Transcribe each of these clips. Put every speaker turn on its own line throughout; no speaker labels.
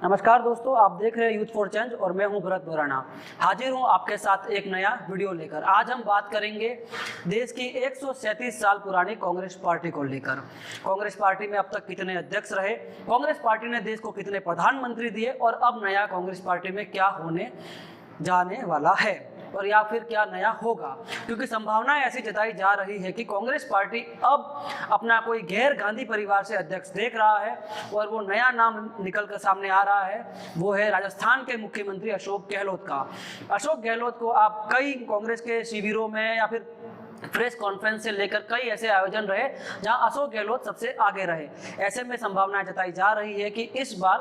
नमस्कार दोस्तों, आप देख रहे हैं यूथ फॉर चेंज और मैं हूं भरत बोराना। हाजिर हूं आपके साथ एक नया वीडियो लेकर। आज हम बात करेंगे देश की 137 साल पुरानी कांग्रेस पार्टी को लेकर। कांग्रेस पार्टी में अब तक कितने अध्यक्ष रहे, कांग्रेस पार्टी ने देश को कितने प्रधानमंत्री दिए और अब नया कांग्रेस पार्टी में क्या होने जाने वाला है और या फिर क्या नया होगा, क्योंकि संभावनाएं ऐसी जताई जा रही है कि कांग्रेस पार्टी अब अपना कोई गैर गांधी परिवार से अध्यक्ष देख रहा है और वो नया नाम निकल कर सामने आ रहा है। वो है राजस्थान के मुख्यमंत्री अशोक गहलोत का। अशोक गहलोत को आप कई कांग्रेस के शिविरों में या फिर प्रेस कॉन्फ्रेंस से लेकर कई ऐसे आयोजन रहे जहां अशोक गहलोत सबसे आगे रहे। ऐसे में संभावनाएं जताई जा रही है कि इस बार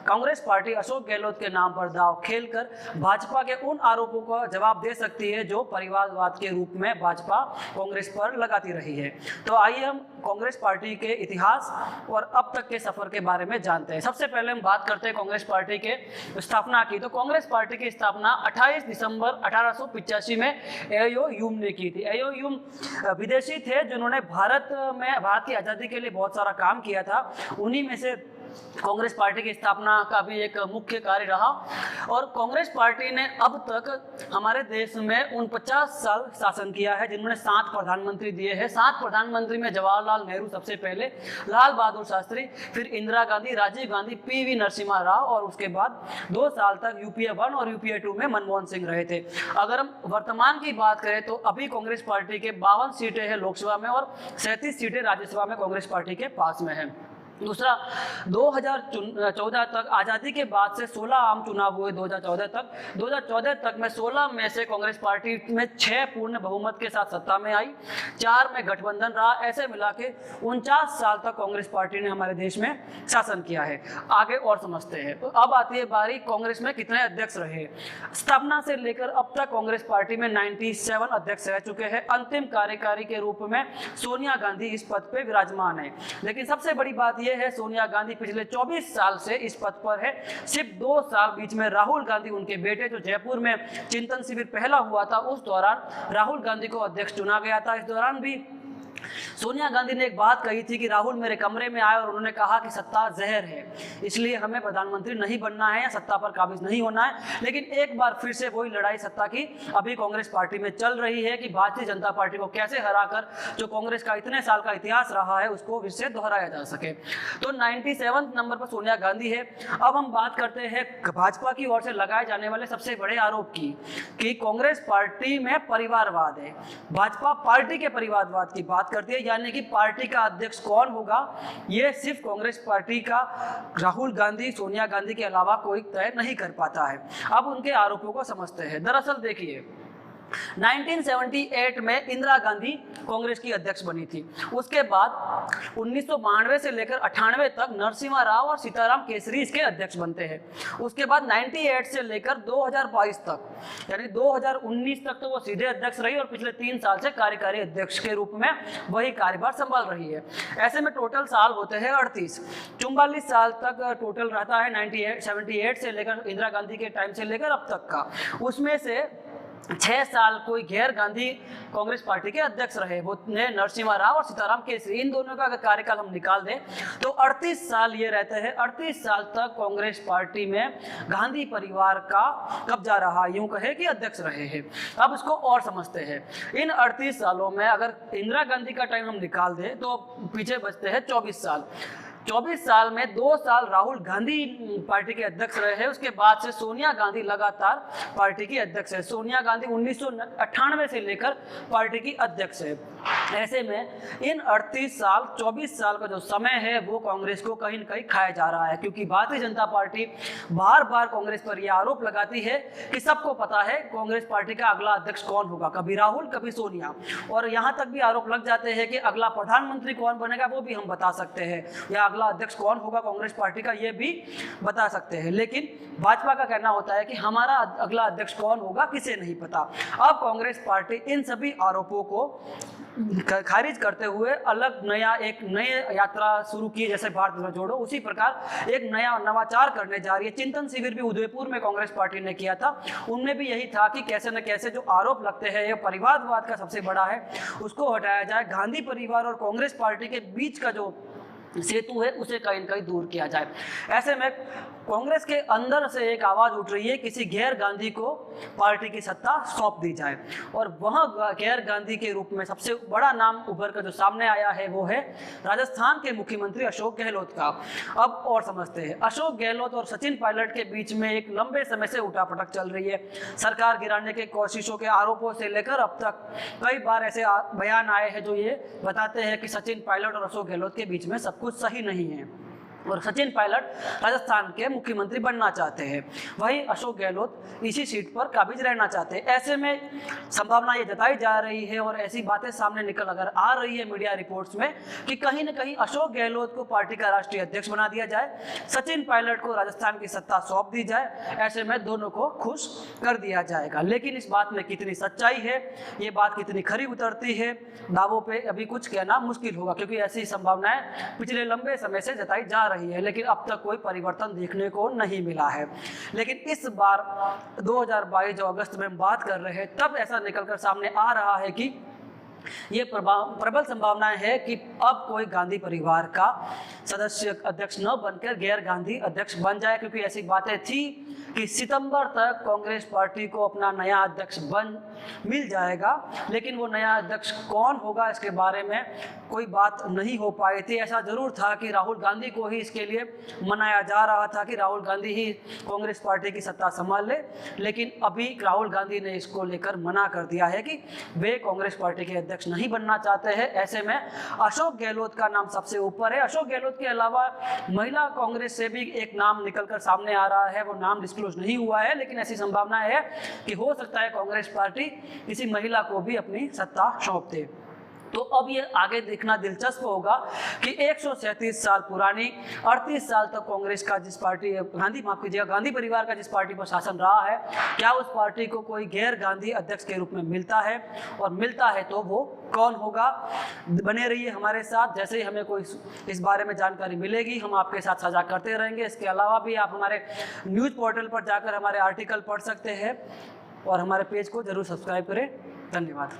कांग्रेस पार्टी अशोक गहलोत के नाम पर दांव खेलकर भाजपा के उन आरोपों का जवाब दे सकती है जो परिवारवाद के रूप में भाजपा कांग्रेस पर लगाती रही है। तो आइए हम कांग्रेस पार्टी के इतिहास और अब तक के सफर के बारे में जानते हैं। सबसे पहले हम बात करते हैं कांग्रेस पार्टी के स्थापना की। तो कांग्रेस पार्टी की स्थापना 28 दिसंबर 1885 में एयो ह्यूम ने की थी। एयो ह्यूम विदेशी थे जिन्होंने भारत की आज़ादी के लिए बहुत सारा काम किया था। उन्हीं में से कांग्रेस पार्टी की स्थापना का भी एक मुख्य कार्य रहा और कांग्रेस पार्टी ने अब तक हमारे देश में 49 साल शासन किया है, जिन्होंने 7 प्रधानमंत्री दिए हैं। 7 प्रधानमंत्री में जवाहरलाल नेहरू सबसे पहले, लाल बहादुर शास्त्री, फिर इंदिरा गांधी, राजीव गांधी, पीवी नरसिम्हा राव और उसके बाद 2 साल तक यूपीए 1 और यूपीए 2 में मनमोहन सिंह रहे थे। अगर हम वर्तमान की बात करें तो अभी कांग्रेस पार्टी के 52 सीटें हैं लोकसभा में और 37 सीटें राज्यसभा में कांग्रेस पार्टी के पास में है। दूसरा, 2014 तक आज़ादी के बाद से 16 आम चुनाव हुए। 2014 तक में 16 में से कांग्रेस पार्टी में 6 पूर्ण बहुमत के साथ सत्ता में आई, 4 में गठबंधन रहा। ऐसे मिला के 49 साल तक कांग्रेस पार्टी ने हमारे देश में शासन किया है। आगे और समझते हैं। तो अब आती है बारी कांग्रेस में कितने अध्यक्ष रहे। स्थापना से लेकर अब तक कांग्रेस पार्टी में 97 अध्यक्ष रह चुके हैं। अंतिम कार्यकारी के रूप में सोनिया गांधी इस पद पे विराजमान है। लेकिन सबसे बड़ी बात है सोनिया गांधी पिछले 24 साल से इस पद पर है। सिर्फ 2 साल बीच में राहुल गांधी, उनके बेटे, जो जयपुर में चिंतन शिविर पहला हुआ था, उस दौरान राहुल गांधी को अध्यक्ष चुना गया था। इस दौरान भी सोनिया गांधी ने एक बात कही थी कि राहुल मेरे कमरे में आए और उन्होंने कहा कि सत्ता जहर है, इसलिए हमें प्रधानमंत्री नहीं बनना है या सत्ता पर काबिज नहीं होना है। लेकिन एक बार फिर से वही लड़ाई सत्ता की अभी कांग्रेस पार्टी में चल रही है कि भारतीय जनता पार्टी को कैसे हराकर जो कांग्रेस का इतने साल का इतिहास रहा है उसको फिर से दोहराया जा सके। तो 97 नंबर पर सोनिया गांधी है। अब हम बात करते हैं भाजपा की ओर से लगाए जाने वाले सबसे बड़े आरोप की कि कांग्रेस पार्टी में परिवारवाद है। भाजपा पार्टी के परिवारवाद की बात करती है, यानी कि पार्टी का अध्यक्ष कौन होगा ये सिर्फ कांग्रेस पार्टी का राहुल गांधी, सोनिया गांधी के अलावा कोई तय नहीं कर पाता है। अब उनके आरोपों को समझते हैं। दरअसल देखिए, 1978 में इंदिरा गांधी कांग्रेस की अध्यक्ष बनी थी। उसके बाद 1992 से लेकर 98 तक नरसिम्हा राव और सीताराम केसरी इसके अध्यक्ष बनते हैं। उसके बाद 98 से लेकर 2022 तक, यानी 2019 तक तो वो सीधे अध्यक्ष रही और पिछले 3 साल से कार्यकारी अध्यक्ष के रूप में वही कार्यभार संभाल रही है। ऐसे में टोटल साल होते हैं 38। 44 साल तक टोटल रहता है 78 से लेकर इंदिरा गांधी के टाइम से लेकर अब तक का। उसमें से 6 साल कोई गैर गांधी कांग्रेस पार्टी के अध्यक्ष रहे, वो नरसिम्हा राव और सीताराम केसरी। इन दोनों का अगर कार्यकाल हम निकाल दें तो 38 साल ये रहते हैं। 38 साल तक कांग्रेस पार्टी में गांधी परिवार का कब्जा रहा, यूं कहे कि अध्यक्ष रहे हैं। अब इसको और समझते हैं। इन 38 सालों में अगर इंदिरा गांधी का टाइम हम निकाल दें तो पीछे बचते हैं 24 साल। 24 साल में 2 साल राहुल गांधी पार्टी के अध्यक्ष रहे हैं। उसके बाद से सोनिया गांधी लगातार पार्टी की अध्यक्ष है। सोनिया गांधी 1998 से लेकर पार्टी की अध्यक्ष है। ऐसे में इन 38 साल 24 साल का जो समय है वो कांग्रेस को कहीं न कहीं खाया जा रहा है, क्योंकि भारतीय जनता पार्टी बार बार कांग्रेस पर यह आरोप लगाती है कि सबको पता है कांग्रेस पार्टी का अगला अध्यक्ष कौन होगा, कभी राहुल कभी सोनिया। और यहाँ तक भी आरोप लग जाते हैं कि अगला प्रधानमंत्री कौन बनेगा वो भी हम बता सकते हैं, या अगला अध्यक्ष कौन होगा कांग्रेस पार्टी का ये भी बता सकते हैं। लेकिन भाजपा का कहना होता है कि हमारा अगला अध्यक्ष कौन होगा किसे नहीं पता। अब कांग्रेस पार्टी इन सभी आरोपों को खारिज करते हुए अलग एक नई यात्रा शुरू की, जैसे भारत जोड़ो, उसी प्रकार एक नया नवाचार करने जा रही है। चिंतन शिविर भी उदयपुर में कांग्रेस पार्टी ने किया था। उनमें भी यही था कि कैसे न कैसे जो आरोप लगते हैं ये परिवारवाद का सबसे बड़ा है उसको हटाया जाए, गांधी परिवार और कांग्रेस पार्टी के बीच का जो सेतु है उसे कहीं न कहीं दूर किया जाए। ऐसे में कांग्रेस के अंदर से एक आवाज उठ रही है किसी गैर गांधी को पार्टी की सत्ता सौंप दी जाए, और वह गैर गांधी के रूप में सबसे बड़ा नाम उभर कर जो सामने आया है वो है राजस्थान के मुख्यमंत्री अशोक गहलोत का। अब और समझते हैं, अशोक गहलोत और सचिन पायलट के बीच में एक लंबे समय से उठापटक चल रही है। सरकार गिराने के कोशिशों के आरोपों से लेकर अब तक कई बार ऐसे बयान आए हैं जो ये बताते हैं कि सचिन पायलट और अशोक गहलोत के बीच में सब कुछ सही नहीं है, और सचिन पायलट राजस्थान के मुख्यमंत्री बनना चाहते हैं, वहीं अशोक गहलोत इसी सीट पर काबिज रहना चाहते हैं। ऐसे में संभावना ये जताई जा रही है और ऐसी बातें सामने निकल अगर आ रही है मीडिया रिपोर्ट्स में कि कहीं न कहीं अशोक गहलोत को पार्टी का राष्ट्रीय अध्यक्ष बना दिया जाए, सचिन पायलट को राजस्थान की सत्ता सौंप दी जाए, ऐसे में दोनों को खुश कर दिया जाएगा। लेकिन इस बात में कितनी सच्चाई है, ये बात कितनी खरी उतरती है, दावों पर अभी कुछ कहना मुश्किल होगा, क्योंकि ऐसी संभावनाएं पिछले लंबे समय से जताई जा रही है, लेकिन अब तक कोई परिवर्तन देखने को नहीं मिला है। लेकिन इस बार 2022 जो अगस्त में हम बात कर रहे हैं, तब ऐसा निकलकर सामने आ रहा है कि ये प्रबल संभावनाएं है कि अब कोई गांधी परिवार का सदस्य अध्यक्ष न बनकर गैर गांधी अध्यक्ष बन जाए, क्योंकि ऐसी बातें थी कि सितंबर तक कांग्रेस पार्टी को अपना नया अध्यक्ष मिल जाएगा, लेकिन वो नया अध्यक्ष कौन होगा इसके बारे में कोई बात नहीं हो पाई थी। ऐसा जरूर था कि राहुल गांधी को ही इसके लिए मनाया जा रहा था कि राहुल गांधी ही कांग्रेस पार्टी की सत्ता संभाल ले, लेकिन अभी राहुल गांधी ने इसको लेकर मना कर दिया है कि वे कांग्रेस पार्टी के अध्यक्ष नहीं बनना चाहते हैं। ऐसे में अशोक गहलोत का नाम सबसे ऊपर है। अशोक गहलोत के अलावा महिला कांग्रेस से भी एक नाम निकलकर सामने आ रहा है, वो नाम डिस्क्लोज नहीं हुआ है, लेकिन ऐसी संभावना है कि हो सकता है कांग्रेस पार्टी किसी महिला को भी अपनी सत्ता सौंप दे। तो अब ये आगे देखना दिलचस्प होगा कि 137 साल पुरानी 38 साल तक कांग्रेस का जिस पार्टी गांधी परिवार का जिस पार्टी पर शासन रहा है, क्या उस पार्टी को कोई गैर गांधी अध्यक्ष के रूप में मिलता है, और मिलता है तो वो कौन होगा। बने रहिए हमारे साथ, जैसे ही हमें कोई इस बारे में जानकारी मिलेगी हम आपके साथ साझा करते रहेंगे। इसके अलावा भी आप हमारे न्यूज़ पोर्टल पर जाकर हमारे आर्टिकल पढ़ सकते हैं और हमारे पेज को जरूर सब्सक्राइब करें। धन्यवाद।